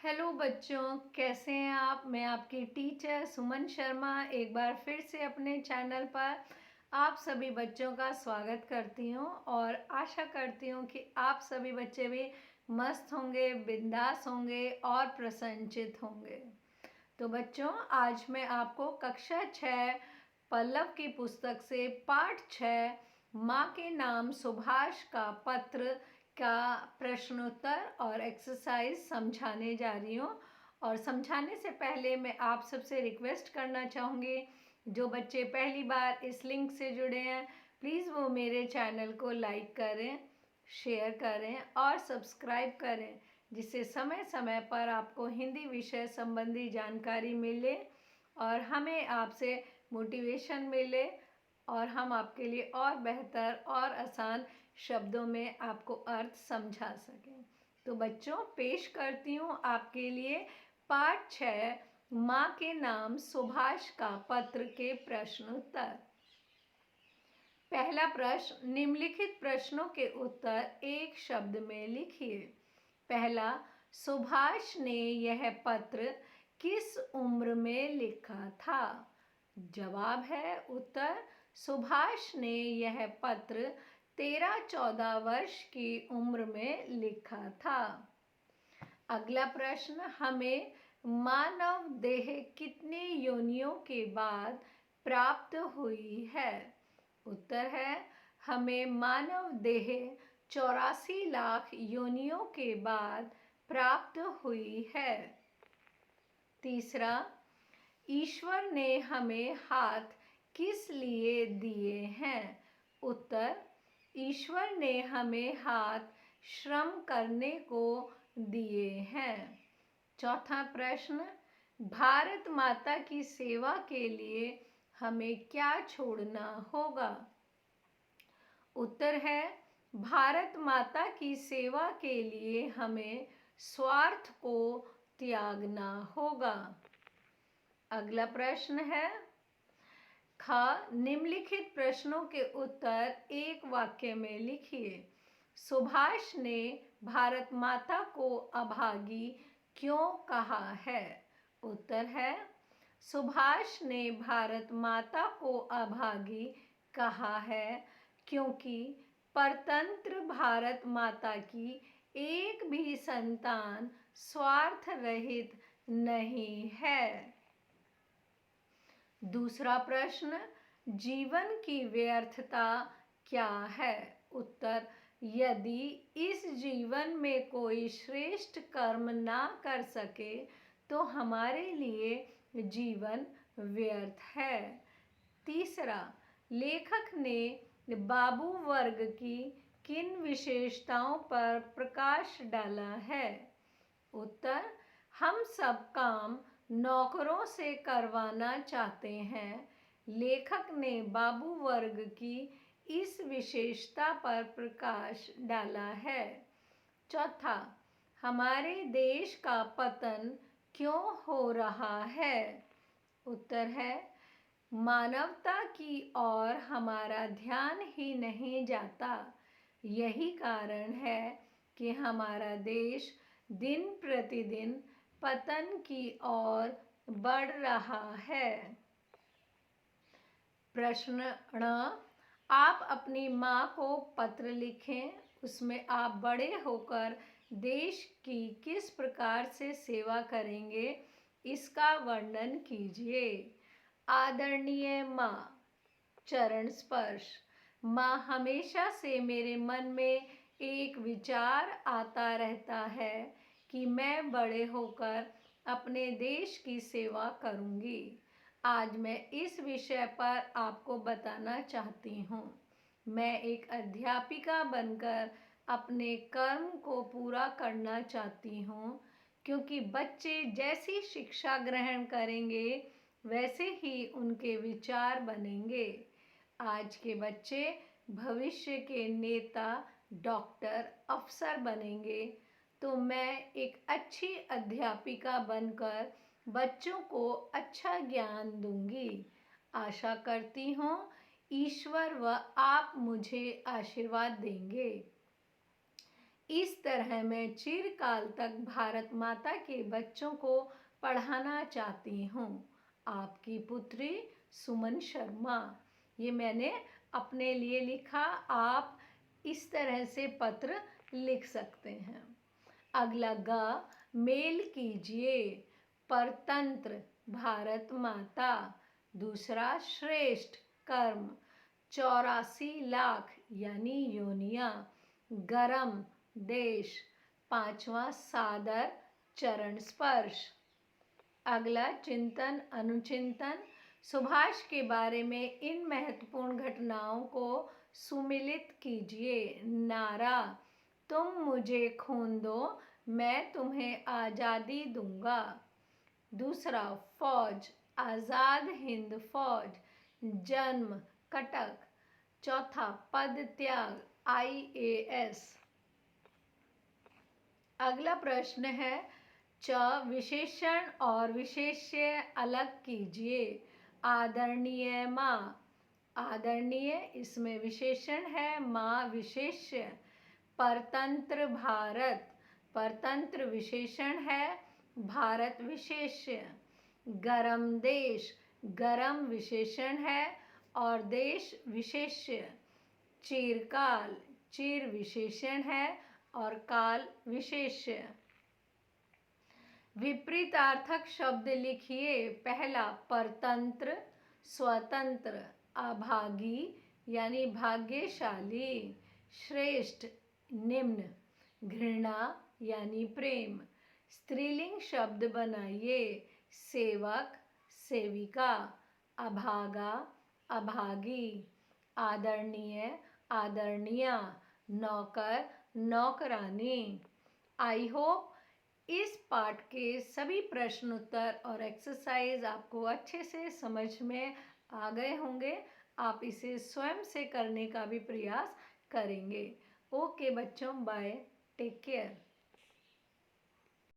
Hello बच्चों, कैसे हैं आप। मैं आपकी टीचर सुमन शर्मा एक बार फिर से अपने चैनल पर आप सभी बच्चों का स्वागत करती हूं और आशा करती हूं कि आप सभी बच्चे भी मस्त होंगे, बिंदास होंगे और प्रसन्नचित होंगे। तो बच्चों, आज मैं आपको कक्षा 6 पल्लव की पुस्तक से पाठ 6 माँ के नाम सुभाष का पत्र का प्रश्नोत्तर और एक्सरसाइज समझाने जा रही हूँ। और समझाने से पहले मैं आप सबसे रिक्वेस्ट करना चाहूँगी, जो बच्चे पहली बार इस लिंक से जुड़े हैं प्लीज़ वो मेरे चैनल को लाइक करें, शेयर करें और सब्सक्राइब करें, जिससे समय समय पर आपको हिंदी विषय संबंधी जानकारी मिले और हमें आपसे मोटिवेशन मिले और हम आपके लिए और बेहतर और आसान शब्दों में आपको अर्थ समझा सकें। तो बच्चों, पेश करती हूँ आपके लिए पाठ 6 माँ के नाम सुभाष का पत्र के प्रश्नोत्तर। पहला प्रश्न, निम्नलिखित प्रश्नों के उत्तर एक शब्द में लिखिए। पहला, सुभाष ने यह पत्र किस उम्र में लिखा था? जवाब है उत्तर, सुभाष ने यह पत्र 13-14 वर्ष की उम्र में लिखा था। अगला प्रश्न, हमें मानव देह कितने योनियों के बाद प्राप्त हुई है? उत्तर है, हमें मानव देह 84 लाख योनियों के बाद प्राप्त हुई है। तीसरा, ईश्वर ने हमें हाथ किस लिए दिए हैं? उत्तर, ईश्वर ने हमें हाथ श्रम करने को दिए हैं। चौथा प्रश्न, भारत माता की सेवा के लिए हमें क्या छोड़ना होगा? उत्तर है, भारत माता की सेवा के लिए हमें स्वार्थ को त्यागना होगा। अगला प्रश्न है ख, निम्नलिखित प्रश्नों के उत्तर एक वाक्य में लिखिए। सुभाष ने भारत माता को अभागी क्यों कहा है? उत्तर है, सुभाष ने भारत माता को अभागी कहा है क्योंकि परतंत्र भारत माता की एक भी संतान स्वार्थ रहित नहीं है। दूसरा प्रश्न, जीवन की व्यर्थता क्या है? उत्तर, यदि इस जीवन में कोई श्रेष्ठ कर्म ना कर सके तो हमारे लिए जीवन व्यर्थ है। तीसरा, लेखक ने बाबू वर्ग की किन विशेषताओं पर प्रकाश डाला है? उत्तर, हम सब काम नौकरों से करवाना चाहते हैं। लेखक ने बाबू वर्ग की इस विशेषता पर प्रकाश डाला है। चौथा, हमारे देश का पतन क्यों हो रहा है? उत्तर है, मानवता की ओर हमारा ध्यान ही नहीं जाता। यही कारण है कि हमारा देश दिन प्रतिदिन पतन की ओर बढ़ रहा है। प्रश्न ण, आप अपनी माँ को पत्र लिखें। उसमें आप बड़े होकर देश की किस प्रकार से सेवा करेंगे, इसका वर्णन कीजिए। आदरणीय माँ, चरण स्पर्श। माँ, हमेशा से मेरे मन में एक विचार आता रहता है कि मैं बड़े होकर अपने देश की सेवा करूँगी। आज मैं इस विषय पर आपको बताना चाहती हूँ। मैं एक अध्यापिका बनकर अपने कर्म को पूरा करना चाहती हूँ, क्योंकि बच्चे जैसी शिक्षा ग्रहण करेंगे वैसे ही उनके विचार बनेंगे। आज के बच्चे भविष्य के नेता, डॉक्टर, अफसर बनेंगे, तो मैं एक अच्छी अध्यापिका बनकर बच्चों को अच्छा ज्ञान दूंगी। आशा करती हूँ ईश्वर व आप मुझे आशीर्वाद देंगे। इस तरह मैं चिरकाल तक भारत माता के बच्चों को पढ़ाना चाहती हूँ। आपकी पुत्री सुमन शर्मा। ये मैंने अपने लिए लिखा। आप इस तरह से पत्र लिख सकते हैं। अगला ग, मेल कीजिए। परतंत्र भारत माता। दूसरा श्रेष्ठ कर्म 84 लाख यानी योनिया। गरम देश। पांचवा सादर चरण स्पर्श। अगला चिंतन अनुचिंतन। सुभाष के बारे में इन महत्वपूर्ण घटनाओं को सुमिलित कीजिए। नारा, तुम मुझे खून दो, मैं तुम्हें आज़ादी दूंगा। दूसरा फौज, आज़ाद हिंद फौज। जन्म कटक। चौथा पद त्याग, IAS। अगला प्रश्न है विशेषण और विशेष्य अलग कीजिए। आदरणीय माँ। आदरणीय इसमें विशेषण है, माँ विशेष्य। परतंत्र भारत। परतंत्र विशेषण है, भारत विशेष्य। गरम देश। गरम विशेषण है और देश विशेष्य। चिरकाल। चिर विशेषण है और काल विशेष्य। विपरीतार्थक शब्द लिखिए। पहला परतंत्र, स्वतंत्र। अभागी यानी भाग्यशाली। श्रेष्ठ निम्न। घृणा यानी प्रेम। स्त्रीलिंग शब्द बनाइए। सेवक, सेविका। अभागा, अभागी। आदरणीय, आदरणीया। नौकर, नौकरानी। आई होप इस पाठ के सभी प्रश्न उत्तर और एक्सरसाइज आपको अच्छे से समझ में आ गए होंगे। आप इसे स्वयं से करने का भी प्रयास करेंगे। ओके बच्चों, बाय, टेक केयर।